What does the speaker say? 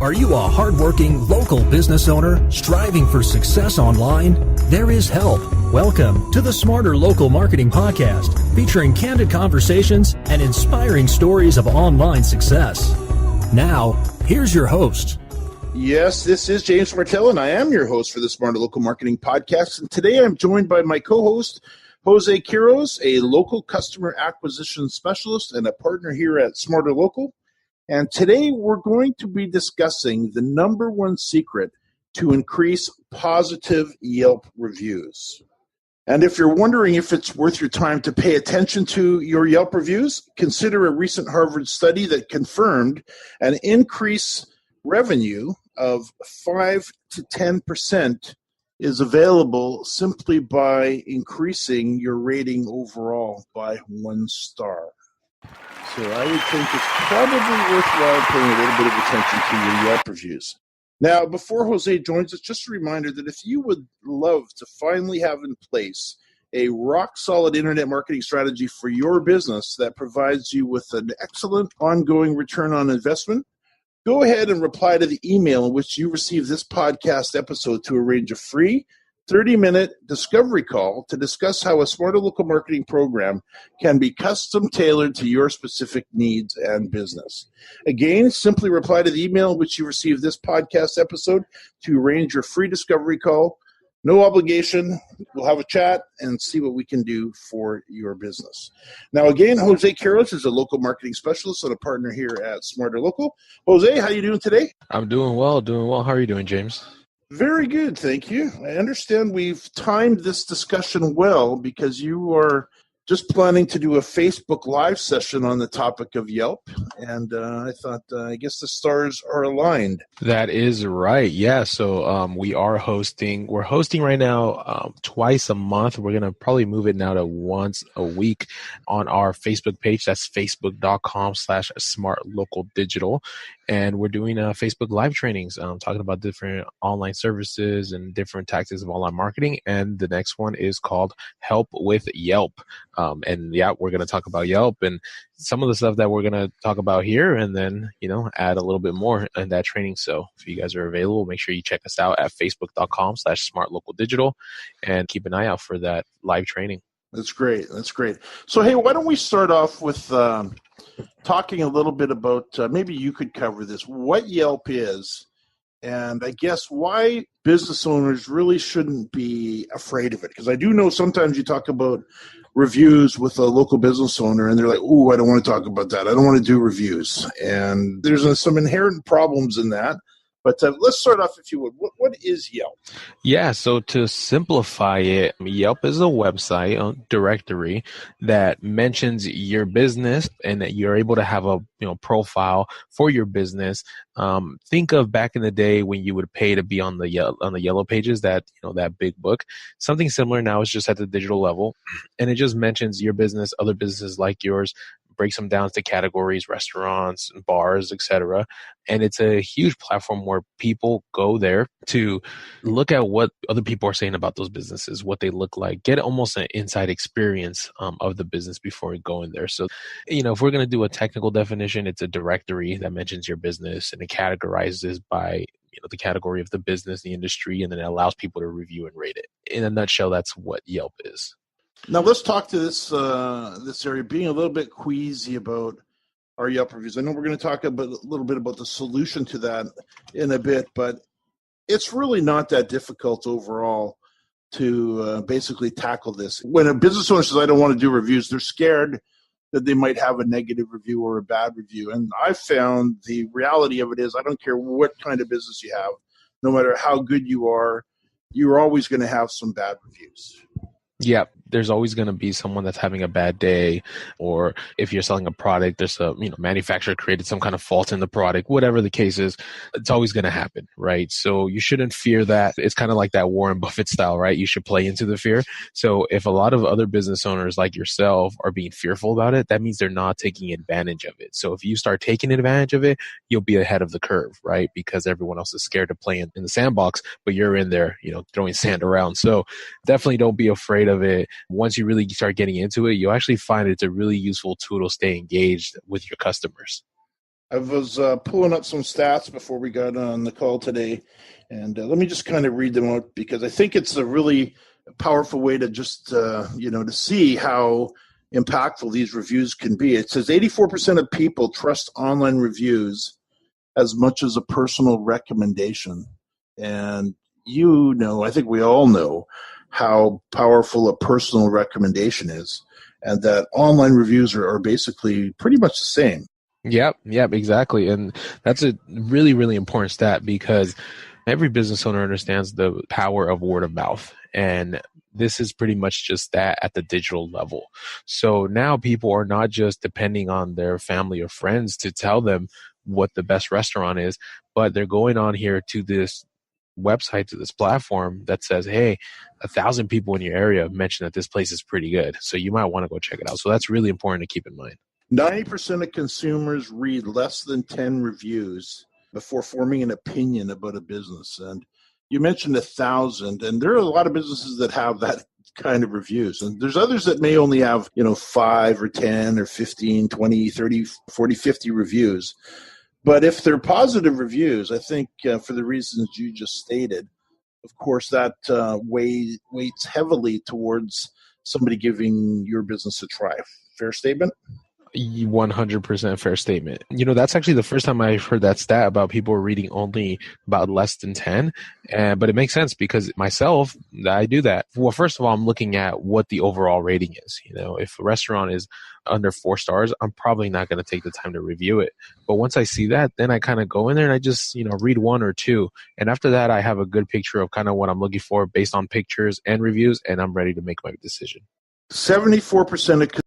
Are you a hardworking local business owner striving for success online? There is help. Welcome to the Smarter Local Marketing Podcast, featuring candid conversations and inspiring stories of online success. Now, here's your host. Yes, this is James Martell, and I am your host for the Smarter Local Marketing Podcast. And today I'm joined by my co-host, Jose Quiroz, a local customer acquisition specialist and a partner here at Smarter Local. And today we're going to be discussing the number one secret to increase positive Yelp reviews. And if you're wondering if it's worth your time to pay attention to your Yelp reviews, consider a recent Harvard study that confirmed an increase revenue of 5 to 10% is available simply by increasing your rating overall by 1 star. So I would think it's probably worthwhile paying a little bit of attention to your Yelp reviews. Now, before Jose joins us, just a reminder that if you would love to finally have in place a rock-solid internet marketing strategy for your business that provides you with an excellent ongoing return on investment, go ahead and reply to the email in which you receive this podcast episode to arrange a free 30-minute discovery call to discuss how a Smarter Local Marketing program can be custom tailored to your specific needs and business. Again, simply reply to the email in which you receive this podcast episode to arrange your free discovery call. No obligation. We'll have a chat and see what we can do for your business. Now, again, Jose Quiroz is a local marketing specialist and a partner here at Smarter Local. Jose, how are you doing today? I'm doing well. How are you doing, James? Very good, thank you. I understand we've timed this discussion well because you are just planning to do a Facebook Live session on the topic of Yelp, and I thought, I guess the stars are aligned. That is right. Yeah. So we're hosting right now twice a month. We're going to probably move it now to once a week on our Facebook page. That's facebook.com/smartlocaldigital. And we're doing Facebook Live trainings, talking about different online services and different tactics of online marketing. And the next one is called Help with Yelp. And yeah, we're going to talk about Yelp and some of the stuff that we're going to talk about here, and then, add a little bit more in that training. So if you guys are available, make sure you check us out at facebook.com/smartlocaldigital and keep an eye out for that live training. That's great. So, hey, why don't we start off with talking a little bit about, maybe you could cover this, what Yelp is, and I guess why business owners really shouldn't be afraid of it. Because I do know sometimes you talk about reviews with a local business owner and they're like, "Ooh, I don't want to talk about that. I don't want to do reviews." And there's some inherent problems in that. But let's start off, if you would. What is Yelp? Yeah, so to simplify it, Yelp is a website, a directory that mentions your business and that you're able to have a profile for your business. Think of back in the day when you would pay to be on the yellow pages, that that big book. Something similar now is just at the digital level, and it just mentions your business, other businesses like yours, breaks them down to categories, restaurants, bars, etc. And it's a huge platform where people go there to look at what other people are saying about those businesses, what they look like, get almost an inside experience of the business before going there. So, if we're going to do a technical definition, it's a directory that mentions your business and it categorizes by the category of the business, the industry, and then it allows people to review and rate it. In a nutshell, that's what Yelp is. Now let's talk to this area, being a little bit queasy about our Yelp reviews. I know we're going to talk a little bit about the solution to that in a bit, but it's really not that difficult overall to basically tackle this. When a business owner says, "I don't want to do reviews," they're scared that they might have a negative review or a bad review. And I've found the reality of it is, I don't care what kind of business you have, no matter how good you are, you're always going to have some bad reviews. Yeah, there's always going to be someone that's having a bad day, or if you're selling a product, there's a manufacturer created some kind of fault in the product, whatever the case is, it's always going to happen, right? So you shouldn't fear that. It's kind of like that Warren Buffett style, right? You should play into the fear. So if a lot of other business owners like yourself are being fearful about it, that means they're not taking advantage of it. So if you start taking advantage of it, you'll be ahead of the curve, right? Because everyone else is scared to play in the sandbox, but you're in there, throwing sand around. So definitely don't be afraid of it. Once you really start getting into it, you'll actually find it's a really useful tool to stay engaged with your customers. I was pulling up some stats before we got on the call today, and let me just kind of read them out because I think it's a really powerful way to just, to see how impactful these reviews can be. It says 84% of people trust online reviews as much as a personal recommendation. And I think we all know how powerful a personal recommendation is, and that online reviews are basically pretty much the same. Yep, exactly. And that's a really, really important stat because every business owner understands the power of word of mouth. And this is pretty much just that at the digital level. So now people are not just depending on their family or friends to tell them what the best restaurant is, but they're going on here to this website, to this platform that says, hey, 1,000 people in your area mentioned that this place is pretty good. So you might want to go check it out. So that's really important to keep in mind. 90% of consumers read less than 10 reviews before forming an opinion about a business. And you mentioned 1,000, and there are a lot of businesses that have that kind of reviews. And there's others that may only have, 5 or 10 or 15, 20, 30, 40, 50 reviews. But if they're positive reviews, I think for the reasons you just stated, of course, that weights heavily towards somebody giving your business a try. Fair statement? 100% fair statement. That's actually the first time I heard that stat about people reading only about less than 10. But it makes sense because myself, I do that. Well, first of all, I'm looking at what the overall rating is. If a restaurant is under 4 stars, I'm probably not going to take the time to review it. But once I see that, then I kind of go in there and I just, read 1 or 2. And after that, I have a good picture of kind of what I'm looking for based on pictures and reviews, and I'm ready to make my decision. 74% of